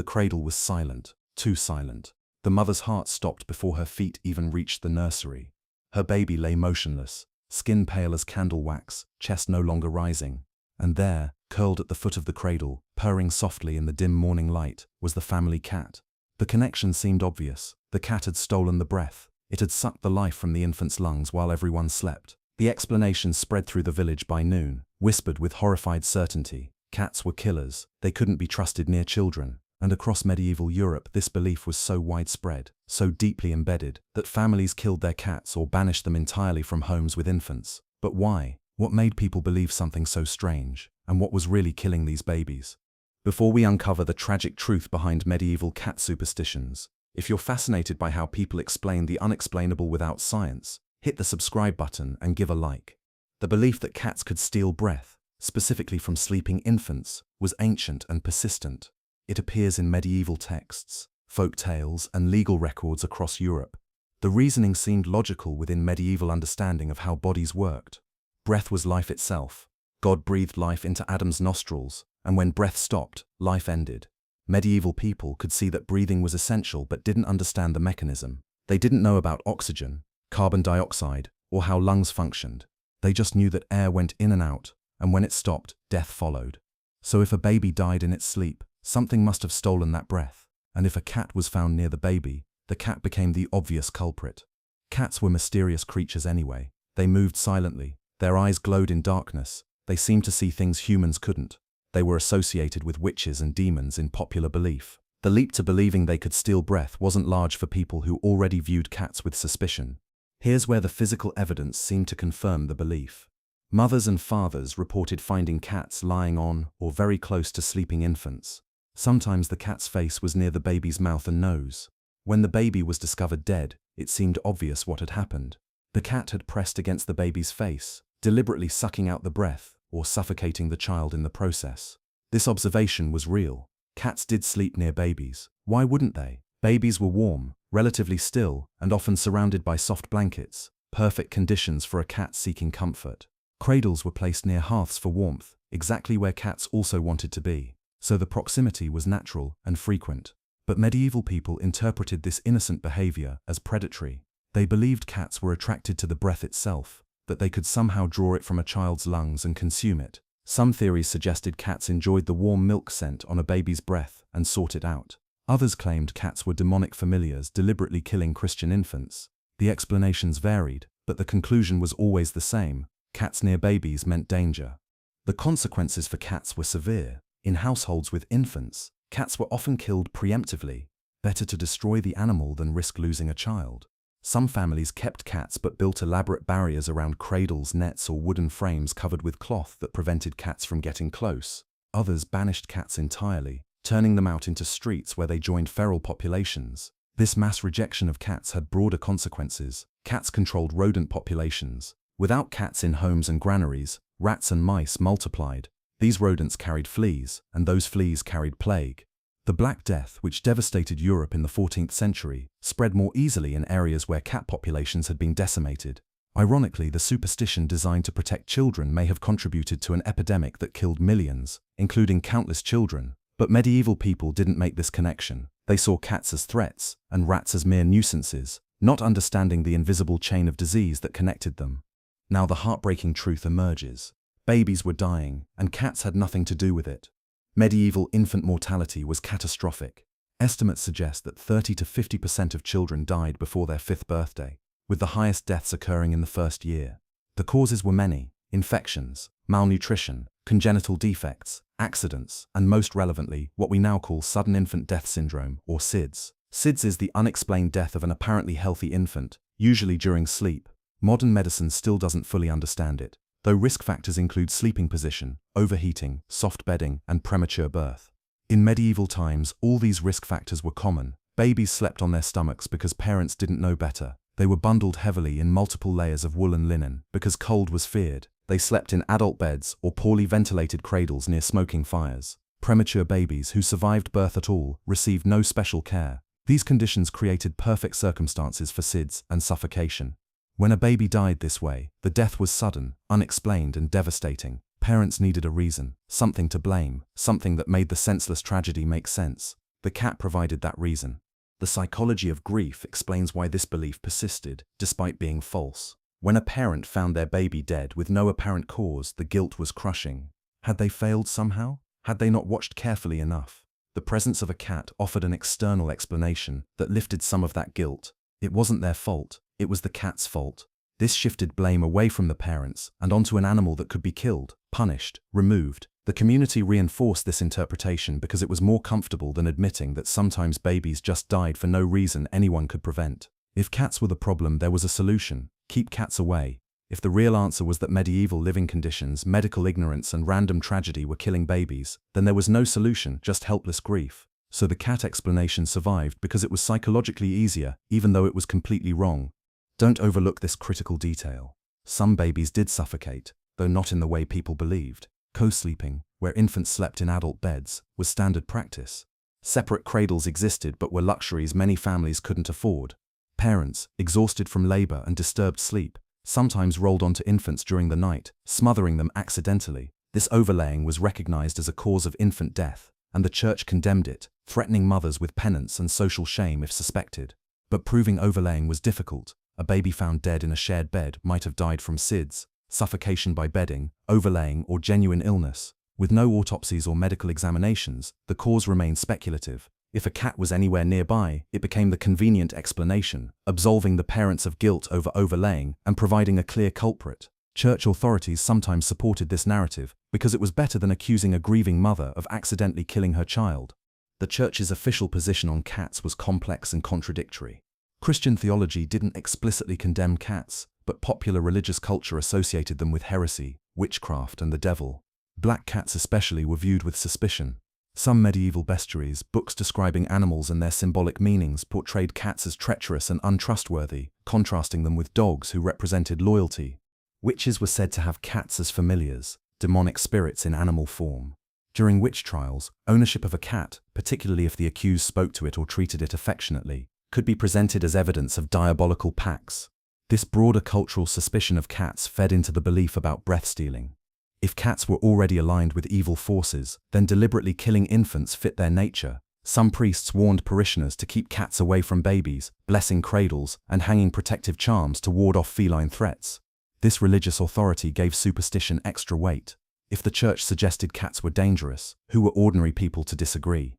The cradle was silent, too silent. The mother's heart stopped before her feet even reached the nursery. Her baby lay motionless, skin pale as candle wax, chest no longer rising. And there, curled at the foot of the cradle, purring softly in the dim morning light, was the family cat. The connection seemed obvious. The cat had stolen the breath. It had sucked the life from the infant's lungs while everyone slept. The explanation spread through the village by noon, whispered with horrified certainty. Cats were killers. They couldn't be trusted near children. And across medieval Europe, this belief was so widespread, so deeply embedded, that families killed their cats or banished them entirely from homes with infants. But why? What made people believe something so strange? And what was really killing these babies? Before we uncover the tragic truth behind medieval cat superstitions, if you're fascinated by how people explain the unexplainable without science, hit the subscribe button and give a like. The belief that cats could steal breath, specifically from sleeping infants, was ancient and persistent. It appears in medieval texts, folk tales, and legal records across Europe. The reasoning seemed logical within medieval understanding of how bodies worked. Breath was life itself. God breathed life into Adam's nostrils, and when breath stopped, life ended. Medieval people could see that breathing was essential but didn't understand the mechanism. They didn't know about oxygen, carbon dioxide, or how lungs functioned. They just knew that air went in and out, and when it stopped, death followed. So if a baby died in its sleep, something must have stolen that breath. And if a cat was found near the baby, the cat became the obvious culprit. Cats were mysterious creatures anyway. They moved silently. Their eyes glowed in darkness. They seemed to see things humans couldn't. They were associated with witches and demons in popular belief. The leap to believing they could steal breath wasn't large for people who already viewed cats with suspicion. Here's where the physical evidence seemed to confirm the belief. Mothers and fathers reported finding cats lying on or very close to sleeping infants. Sometimes the cat's face was near the baby's mouth and nose. When the baby was discovered dead, it seemed obvious what had happened. The cat had pressed against the baby's face, deliberately sucking out the breath or suffocating the child in the process. This observation was real. Cats did sleep near babies. Why wouldn't they? Babies were warm, relatively still, and often surrounded by soft blankets, perfect conditions for a cat seeking comfort. Cradles were placed near hearths for warmth, exactly where cats also wanted to be. So the proximity was natural and frequent. But medieval people interpreted this innocent behavior as predatory. They believed cats were attracted to the breath itself, that they could somehow draw it from a child's lungs and consume it. Some theories suggested cats enjoyed the warm milk scent on a baby's breath and sought it out. Others claimed cats were demonic familiars deliberately killing Christian infants. The explanations varied, but the conclusion was always the same. Cats near babies meant danger. The consequences for cats were severe. In households with infants, cats were often killed preemptively. Better to destroy the animal than risk losing a child. Some families kept cats but built elaborate barriers around cradles, nets, or wooden frames covered with cloth that prevented cats from getting close. Others banished cats entirely, turning them out into streets where they joined feral populations. This mass rejection of cats had broader consequences. Cats controlled rodent populations. Without cats in homes and granaries, rats and mice multiplied. These rodents carried fleas, and those fleas carried plague. The Black Death, which devastated Europe in the 14th century, spread more easily in areas where cat populations had been decimated. Ironically, the superstition designed to protect children may have contributed to an epidemic that killed millions, including countless children. But medieval people didn't make this connection. They saw cats as threats, and rats as mere nuisances, not understanding the invisible chain of disease that connected them. Now the heartbreaking truth emerges. Babies were dying, and cats had nothing to do with it. Medieval infant mortality was catastrophic. Estimates suggest that 30 to 50% of children died before their 5th birthday, with the highest deaths occurring in the first year. The causes were many: infections, malnutrition, congenital defects, accidents, and most relevantly, what we now call sudden infant death syndrome, or SIDS. SIDS is the unexplained death of an apparently healthy infant, usually during sleep. Modern medicine still doesn't fully understand it, though risk factors include sleeping position, overheating, soft bedding, and premature birth. In medieval times, all these risk factors were common. Babies slept on their stomachs because parents didn't know better. They were bundled heavily in multiple layers of wool and linen because cold was feared. They slept in adult beds or poorly ventilated cradles near smoking fires. Premature babies who survived birth at all received no special care. These conditions created perfect circumstances for SIDS and suffocation. When a baby died this way, the death was sudden, unexplained, and devastating. Parents needed a reason, something to blame, something that made the senseless tragedy make sense. The cat provided that reason. The psychology of grief explains why this belief persisted, despite being false. When a parent found their baby dead with no apparent cause, the guilt was crushing. Had they failed somehow? Had they not watched carefully enough? The presence of a cat offered an external explanation that lifted some of that guilt. It wasn't their fault, it was the cat's fault. This shifted blame away from the parents and onto an animal that could be killed, punished, removed. The community reinforced this interpretation because it was more comfortable than admitting that sometimes babies just died for no reason anyone could prevent. If cats were the problem, there was a solution: keep cats away. If the real answer was that medieval living conditions, medical ignorance, and random tragedy were killing babies, then there was no solution, just helpless grief. So the cat explanation survived because it was psychologically easier, even though it was completely wrong. Don't overlook this critical detail. Some babies did suffocate, though not in the way people believed. Co-sleeping, where infants slept in adult beds, was standard practice. Separate cradles existed but were luxuries many families couldn't afford. Parents, exhausted from labor and disturbed sleep, sometimes rolled onto infants during the night, smothering them accidentally. This overlaying was recognized as a cause of infant death, and the church condemned it, threatening mothers with penance and social shame if suspected. But proving overlaying was difficult. A baby found dead in a shared bed might have died from SIDS, suffocation by bedding, overlaying, or genuine illness. With no autopsies or medical examinations, the cause remained speculative. If a cat was anywhere nearby, it became the convenient explanation, absolving the parents of guilt over overlaying and providing a clear culprit. Church authorities sometimes supported this narrative because it was better than accusing a grieving mother of accidentally killing her child. The church's official position on cats was complex and contradictory. Christian theology didn't explicitly condemn cats, but popular religious culture associated them with heresy, witchcraft, and the devil. Black cats especially were viewed with suspicion. Some medieval bestiaries, books describing animals and their symbolic meanings, portrayed cats as treacherous and untrustworthy, contrasting them with dogs who represented loyalty. Witches were said to have cats as familiars, demonic spirits in animal form. During witch trials, ownership of a cat, particularly if the accused spoke to it or treated it affectionately, could be presented as evidence of diabolical pacts. This broader cultural suspicion of cats fed into the belief about breath stealing. If cats were already aligned with evil forces, then deliberately killing infants fit their nature. Some priests warned parishioners to keep cats away from babies, blessing cradles, and hanging protective charms to ward off feline threats. This religious authority gave superstition extra weight. If the church suggested cats were dangerous, who were ordinary people to disagree?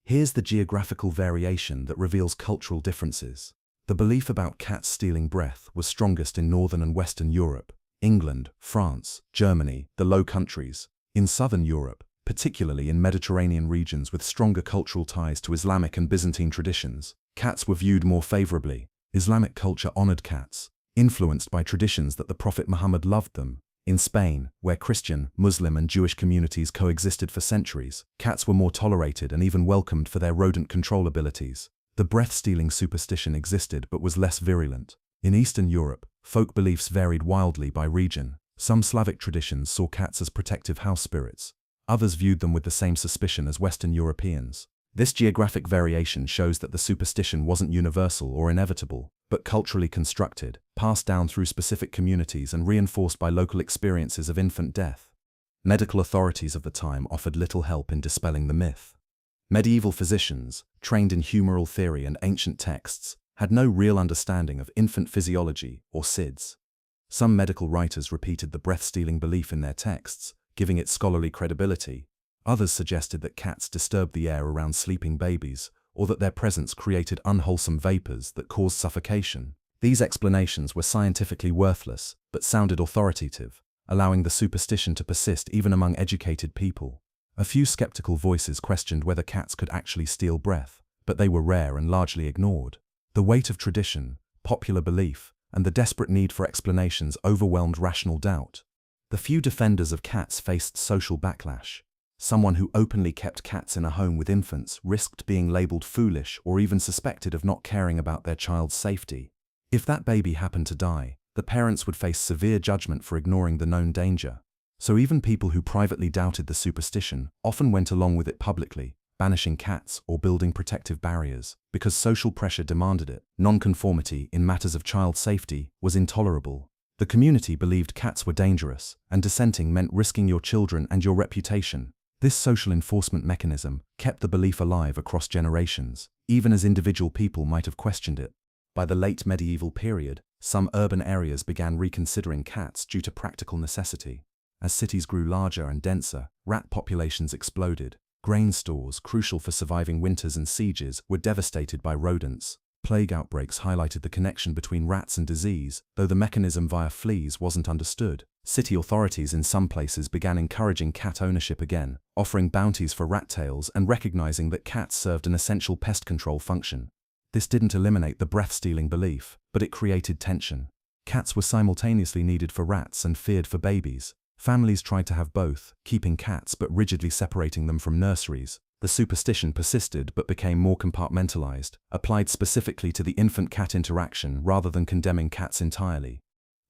Here's the geographical variation that reveals cultural differences. The belief about cats stealing breath was strongest in Northern and Western Europe, England, France, Germany, the Low Countries. In Southern Europe, particularly in Mediterranean regions with stronger cultural ties to Islamic and Byzantine traditions, cats were viewed more favorably. Islamic culture honored cats, influenced by traditions that the Prophet Muhammad loved them. In Spain, where Christian, Muslim, and Jewish communities coexisted for centuries, cats were more tolerated and even welcomed for their rodent control abilities. The breath-stealing superstition existed but was less virulent. In Eastern Europe, folk beliefs varied wildly by region. Some Slavic traditions saw cats as protective house spirits. Others viewed them with the same suspicion as Western Europeans. This geographic variation shows that the superstition wasn't universal or inevitable, but culturally constructed, passed down through specific communities and reinforced by local experiences of infant death. Medical authorities of the time offered little help in dispelling the myth. Medieval physicians, trained in humoral theory and ancient texts, had no real understanding of infant physiology or SIDS. Some medical writers repeated the breath-stealing belief in their texts, giving it scholarly credibility. Others suggested that cats disturbed the air around sleeping babies, or that their presence created unwholesome vapors that caused suffocation. These explanations were scientifically worthless, but sounded authoritative, allowing the superstition to persist even among educated people. A few skeptical voices questioned whether cats could actually steal breath, but they were rare and largely ignored. The weight of tradition, popular belief, and the desperate need for explanations overwhelmed rational doubt. The few defenders of cats faced social backlash. Someone who openly kept cats in a home with infants risked being labeled foolish or even suspected of not caring about their child's safety. If that baby happened to die, the parents would face severe judgment for ignoring the known danger. So even people who privately doubted the superstition often went along with it publicly, banishing cats or building protective barriers, because social pressure demanded it. Nonconformity in matters of child safety was intolerable. The community believed cats were dangerous, and dissenting meant risking your children and your reputation. This social enforcement mechanism kept the belief alive across generations, even as individual people might have questioned it. By the late medieval period, some urban areas began reconsidering cats due to practical necessity. As cities grew larger and denser, rat populations exploded. Grain stores, crucial for surviving winters and sieges, were devastated by rodents. Plague outbreaks highlighted the connection between rats and disease, though the mechanism via fleas wasn't understood. City authorities in some places began encouraging cat ownership again, offering bounties for rat tails and recognizing that cats served an essential pest control function. This didn't eliminate the breath-stealing belief, but it created tension. Cats were simultaneously needed for rats and feared for babies. Families tried to have both, keeping cats but rigidly separating them from nurseries. The superstition persisted but became more compartmentalized, applied specifically to the infant-cat interaction rather than condemning cats entirely.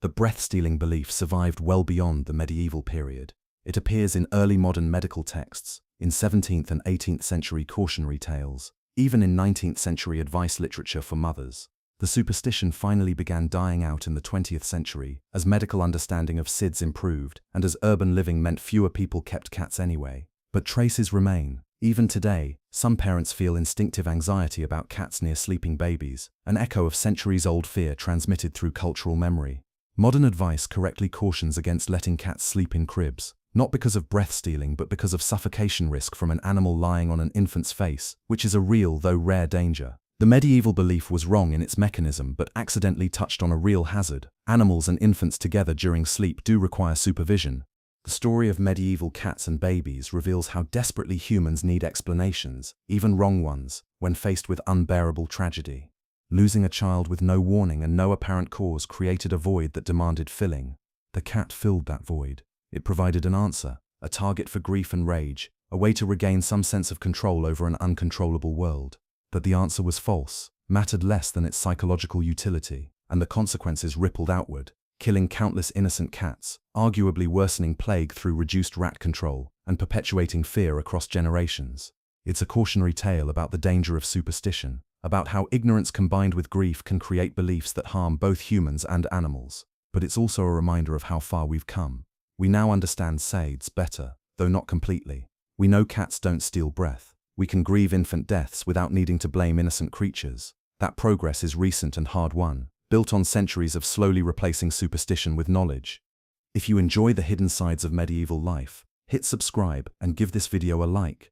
The breath-stealing belief survived well beyond the medieval period. It appears in early modern medical texts, in 17th and 18th century cautionary tales, even in 19th century advice literature for mothers. The superstition finally began dying out in the 20th century as medical understanding of SIDS improved and as urban living meant fewer people kept cats anyway. But traces remain. Even today, some parents feel instinctive anxiety about cats near sleeping babies, an echo of centuries-old fear transmitted through cultural memory. Modern advice correctly cautions against letting cats sleep in cribs, not because of breath stealing but because of suffocation risk from an animal lying on an infant's face, which is a real though rare danger. The medieval belief was wrong in its mechanism but accidentally touched on a real hazard. Animals and infants together during sleep do require supervision. The story of medieval cats and babies reveals how desperately humans need explanations, even wrong ones, when faced with unbearable tragedy. Losing a child with no warning and no apparent cause created a void that demanded filling. The cat filled that void. It provided an answer, a target for grief and rage, a way to regain some sense of control over an uncontrollable world. But the answer was false, mattered less than its psychological utility, and the consequences rippled outward, killing countless innocent cats, arguably worsening plague through reduced rat control, and perpetuating fear across generations. It's a cautionary tale about the danger of superstition, about how ignorance combined with grief can create beliefs that harm both humans and animals. But it's also a reminder of how far we've come. We now understand SIDS better, though not completely. We know cats don't steal breath. We can grieve infant deaths without needing to blame innocent creatures. That progress is recent and hard-won, built on centuries of slowly replacing superstition with knowledge. If you enjoy the hidden sides of medieval life, hit subscribe and give this video a like.